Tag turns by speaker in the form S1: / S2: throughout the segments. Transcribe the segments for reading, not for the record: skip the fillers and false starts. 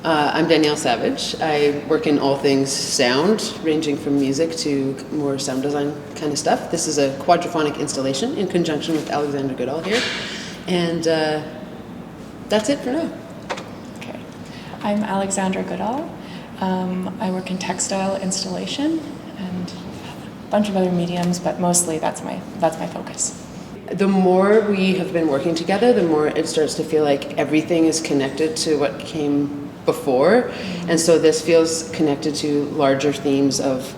S1: I'm Danielle Savage. I work in all things sound, ranging from music to more sound design kind of stuff. This is a quadraphonic installation in conjunction with Alexandra Goodall here. And that's it for now.
S2: Okay. I'm Alexandra Goodall. I work in textile installation and a bunch of other mediums, but mostly that's my focus.
S1: The more we have been working together, the more it starts to feel like everything is connected to what came before. And so this feels connected to larger themes of,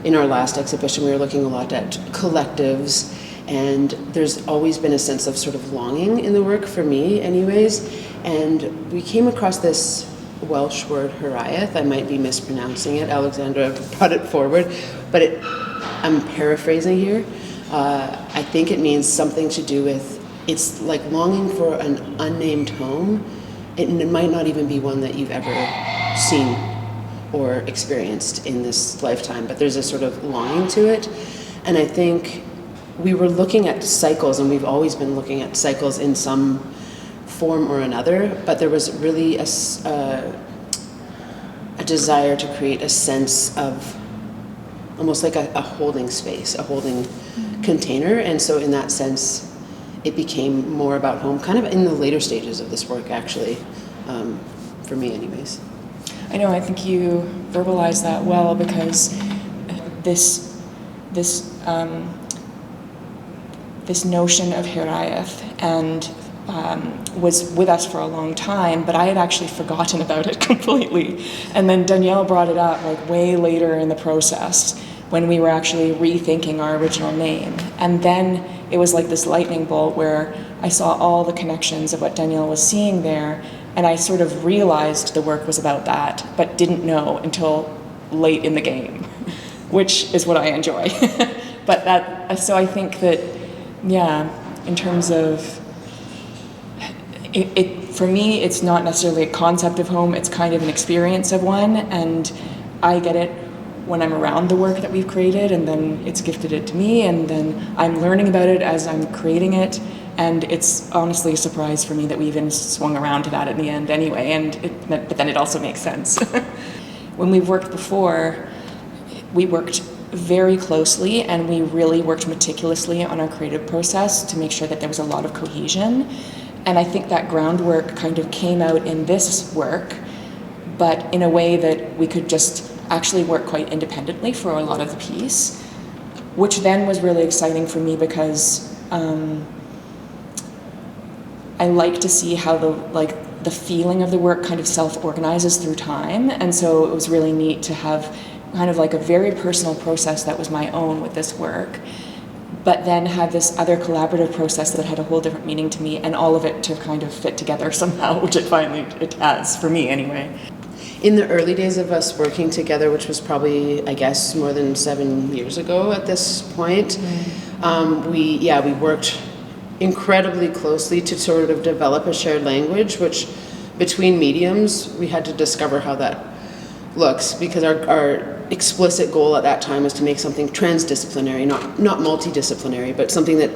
S1: in our last exhibition, we were looking a lot at collectives, and there's always been a sense of sort of longing in the work, for me anyways. And we came across this Welsh word, hiraeth. I might be mispronouncing it. Alexandra brought it forward, but I'm paraphrasing here. I think it means something to do with, it's like longing for an unnamed home. It might not even be one that you've ever seen or experienced in this lifetime, but there's a sort of longing to it. And I think we were looking at cycles, and we've always been looking at cycles in some form or another, but there was really a desire to create a sense of almost like a holding space, a holding container. And so in that sense, it became more about home, kind of in the later stages of this work, actually, for me anyways.
S2: I know, I think you verbalized that well, because this notion of hiraeth and was with us for a long time, but I had actually forgotten about it completely. And then Danielle brought it up like way later in the process, when we were actually rethinking our original name. And then it was like this lightning bolt where I saw all the connections of what Danielle was seeing there, and I sort of realized the work was about that, but didn't know until late in the game, which is what I enjoy. So I think that, yeah, in terms of, for me, it's not necessarily a concept of home, it's kind of an experience of one, and I get it when I'm around the work that we've created, and then it's gifted it to me, and then I'm learning about it as I'm creating it, and it's honestly a surprise for me that we even swung around to that in the end anyway, but then it also makes sense. When we've worked before, we worked very closely, and we really worked meticulously on our creative process to make sure that there was a lot of cohesion, and I think that groundwork kind of came out in this work, but in a way that we could just actually work quite independently for a lot of the piece, which then was really exciting for me, because I like to see how the feeling of the work kind of self-organizes through time, and so it was really neat to have kind of like a very personal process that was my own with this work, but then have this other collaborative process that had a whole different meaning to me, and all of it to kind of fit together somehow, which it has, for me anyway.
S1: In the early days of us working together, which was probably, I guess, more than 7 years ago at this point, we worked incredibly closely to sort of develop a shared language, which between mediums, we had to discover how that looks, because our explicit goal at that time was to make something transdisciplinary, not multidisciplinary, but something that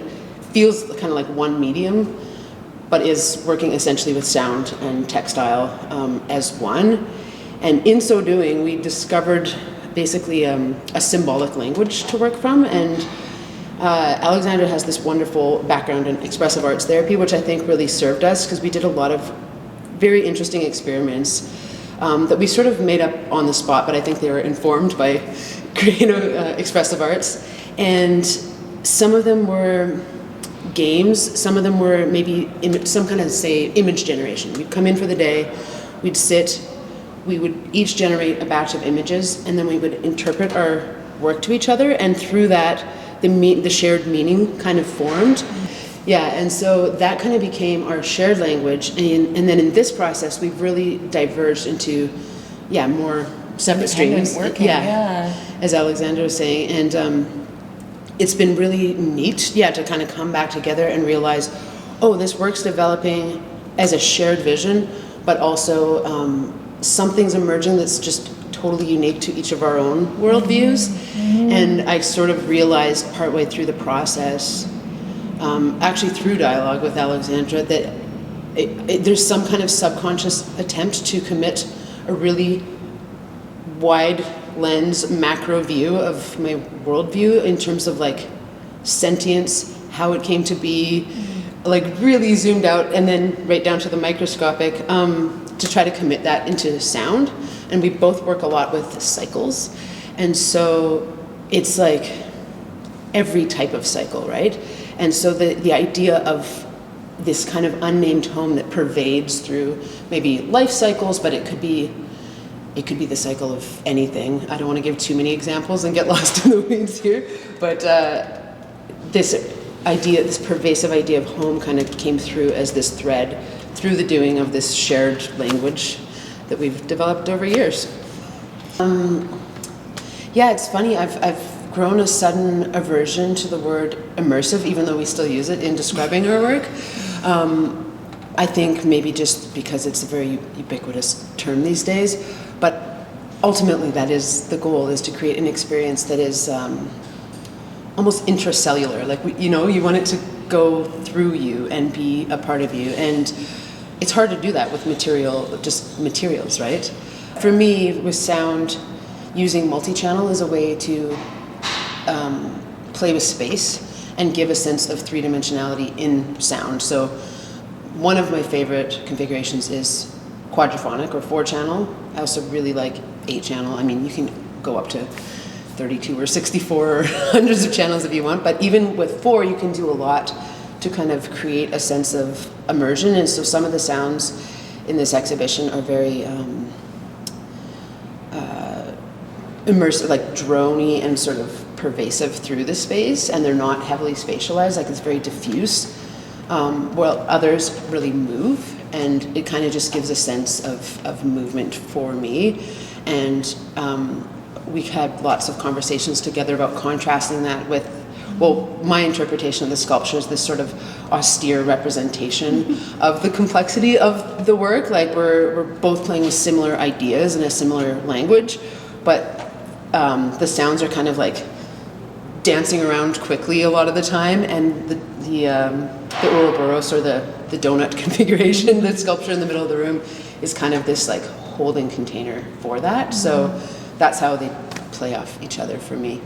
S1: feels kind of like one medium, but is working essentially with sound and textile as one. And in so doing, we discovered basically a symbolic language to work from. And Alexandra has this wonderful background in expressive arts therapy, which I think really served us, because we did a lot of very interesting experiments that we sort of made up on the spot, but I think they were informed by creative expressive arts. And some of them were games, some of them were maybe some kind of, say, image generation. We'd come in for the day, we'd sit, we would each generate a batch of images, and then we would interpret our work to each other, and through that, the shared meaning kind of formed. Yeah, and so that kind of became our shared language, and then in this process, we've really diverged into, more separate streams.
S2: Working, yeah,
S1: as Alexandra was saying, and it's been really neat, to kind of come back together and realize, this work's developing as a shared vision, but also something's emerging that's just totally unique to each of our own worldviews. Mm-hmm. And I sort of realized partway through the process, actually through dialogue with Alexandra, that there's some kind of subconscious attempt to commit a really wide lens macro view of my worldview in terms of like sentience, how it came to be, like really zoomed out, and then right down to the microscopic, to try to commit that into sound. And we both work a lot with cycles, and so it's like every type of cycle, right? And so the idea of this kind of unnamed home that pervades through maybe life cycles, but it could be the cycle of anything. I don't want to give too many examples and get lost in the weeds here, but this idea, this pervasive idea of home kind of came through as this thread through the doing of this shared language that we've developed over years. Yeah, it's funny, I've grown a sudden aversion to the word immersive, even though we still use it in describing our work. I think maybe just because it's a very ubiquitous term these days, but ultimately that is the goal, is to create an experience that is almost intracellular. Like, you want it to go through you and be a part of you. And it's hard to do that with materials, right? For me, with sound, using multi-channel is a way to play with space and give a sense of three-dimensionality in sound. So one of my favorite configurations is quadraphonic or 4-channel. I also really like 8-channel. I mean, you can go up to 32 or 64 or hundreds of channels if you want, but even with 4, you can do a lot to kind of create a sense of immersion. And so some of the sounds in this exhibition are very immersive, like droney and sort of pervasive through the space, and they're not heavily spatialized, like it's very diffuse, while others really move, and it kind of just gives a sense of movement for me. And we had lots of conversations together about contrasting that with, well, my interpretation of the sculpture is this sort of austere representation of the complexity of the work. Like we're both playing with similar ideas in a similar language, but the sounds are kind of like dancing around quickly a lot of the time, and the Ouroboros, or the donut configuration, the sculpture in the middle of the room, is kind of this like holding container for that. Mm-hmm. So that's how they play off each other for me.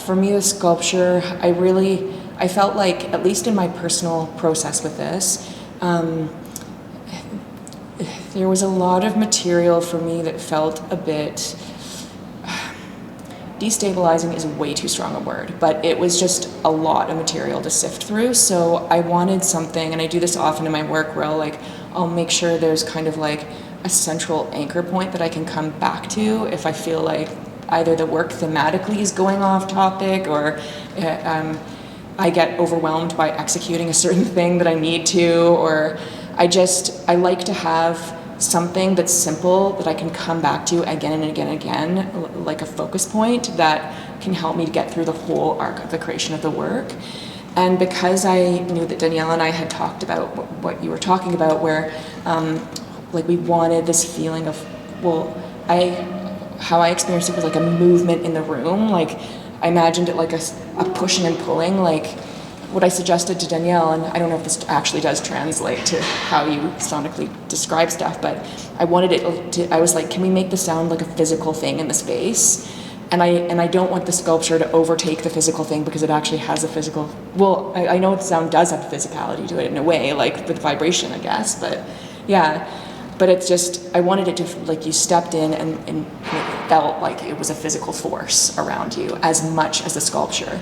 S2: For me, the sculpture, I felt like, at least in my personal process with this, there was a lot of material for me that felt a bit, destabilizing is way too strong a word, but it was just a lot of material to sift through. So I wanted something, and I do this often in my work, where I'll make sure there's kind of like a central anchor point that I can come back to if I feel like either the work thematically is going off topic, or I get overwhelmed by executing a certain thing that I need to, or I like to have something that's simple that I can come back to again and again and again, like a focus point that can help me to get through the whole arc of the creation of the work. And because I knew that Danielle and I had talked about what you were talking about, where like we wanted this feeling of, how I experienced it was like a movement in the room. Like I imagined it like a pushing and pulling, like what I suggested to Danielle, and I don't know if this actually does translate to how you sonically describe stuff, but I wanted it to, I was like, can we make the sound like a physical thing in the space? And I don't want the sculpture to overtake the physical thing, because it actually has a physical, I know the sound does have physicality to it in a way, like with vibration, I guess, but yeah. But it's just, I wanted it to, like, you stepped in and it felt like it was a physical force around you as much as the sculpture.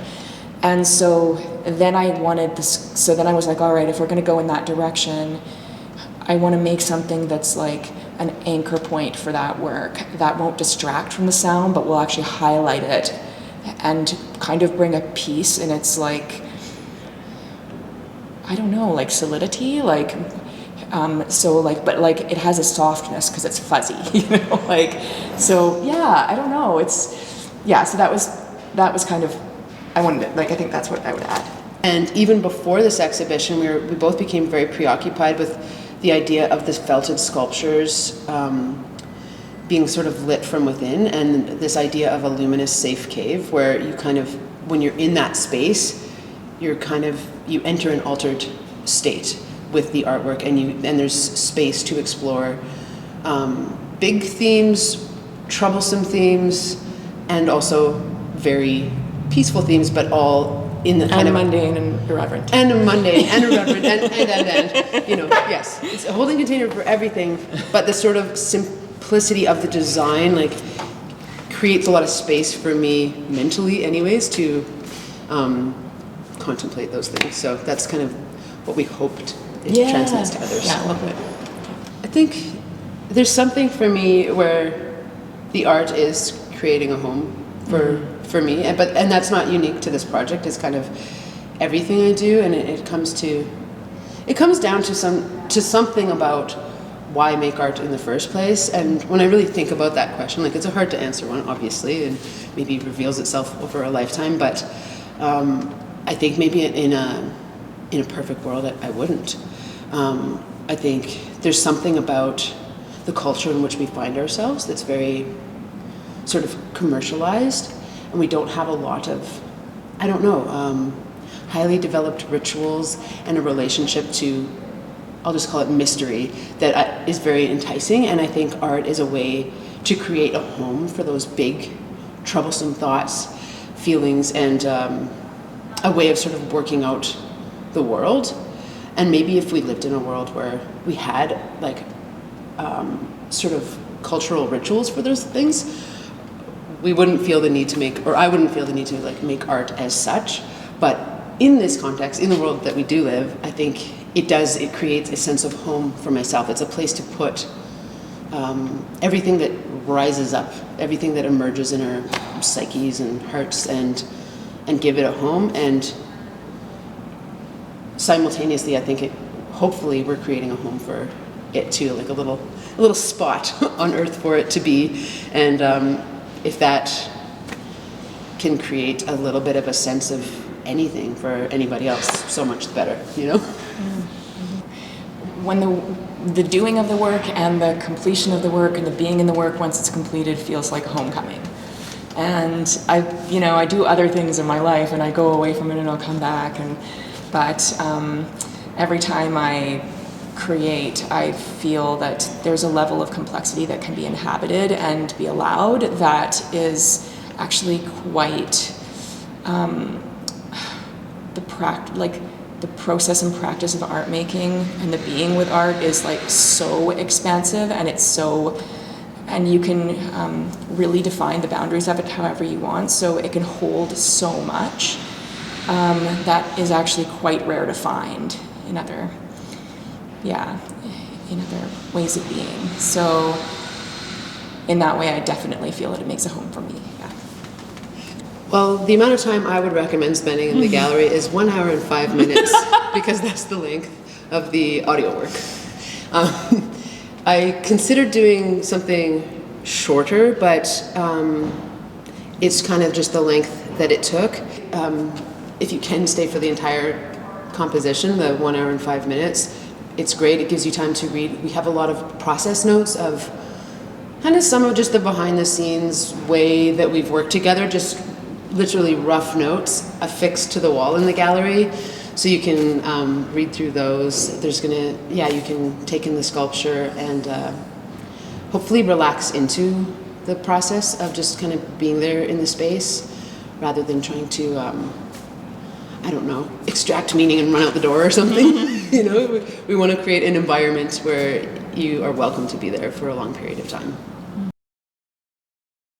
S2: And so then I was like, all right, if we're going to go in that direction, I want to make something that's like an anchor point for that work that won't distract from the sound, but will actually highlight it and kind of bring a peace in its, like, I don't know, like solidity, like, but like it has a softness because it's fuzzy, like, so yeah, I don't know, so that was kind of, I wanted it, like, I think that's what I would add.
S1: And even before this exhibition, we both became very preoccupied with the idea of the felted sculptures being sort of lit from within, and this idea of a luminous safe cave where you kind of, when you're in that space, you enter an altered state with the artwork, and there's space to explore big themes, troublesome themes, and also very peaceful themes, but all in the kind
S2: and
S1: of
S2: mundane and irreverent.
S1: and mundane and irreverent and you know, yes, it's a holding container for everything, but the sort of simplicity of the design like creates a lot of space for me mentally anyways to contemplate those things. So that's kind of what we hoped it translates to others.
S2: Yeah, a little bit.
S1: I think there's something for me where the art is creating a home for me, and that's not unique to this project. It's kind of everything I do, and it comes down to something about why make art in the first place. And when I really think about that question, like it's a hard to answer one, obviously, and maybe reveals itself over a lifetime. But I think maybe in a perfect world, I wouldn't. I think there's something about the culture in which we find ourselves that's very sort of commercialized, and we don't have a lot of, I don't know, highly developed rituals and a relationship to, I'll just call it mystery, that is very enticing. And I think art is a way to create a home for those big, troublesome thoughts, feelings, and a way of sort of working out the world. And maybe if we lived in a world where we had like sort of cultural rituals for those things, we wouldn't feel the need to make, or I wouldn't feel the need to like make art as such. But in this context, in the world that we do live, I think it creates a sense of home for myself. It's a place to put everything that rises up, everything that emerges in our psyches and hearts, and give it a home. And simultaneously, I think hopefully we're creating a home for it too, like a little spot on earth for it to be. And if that can create a little bit of a sense of anything for anybody else, so much the better, you know?
S2: When the doing of the work and the completion of the work and the being in the work once it's completed feels like homecoming. And I do other things in my life, and I go away from it and I'll come back, but every time I create, I feel that there's a level of complexity that can be inhabited and be allowed that is actually quite the process and practice of art making and the being with art is like so expansive, and you can really define the boundaries of it however you want, so it can hold so much that is actually quite rare to find in other ways of being. So in that way, I definitely feel that it makes a home for me. Yeah.
S1: Well, the amount of time I would recommend spending in the gallery is 1 hour and 5 minutes, because that's the length of the audio work. I considered doing something shorter, but it's kind of just the length that it took. If you can stay for the entire composition, the 1 hour and 5 minutes, it's great. It gives you time to read. We have a lot of process notes of kind of some of just the behind the scenes way that we've worked together, just literally rough notes affixed to the wall in the gallery. So you can read through those. You can take in the sculpture and hopefully relax into the process of just kind of being there in the space, rather than trying to, extract meaning and run out the door or something. You know, we want to create an environment where you are welcome to be there for a long period of time.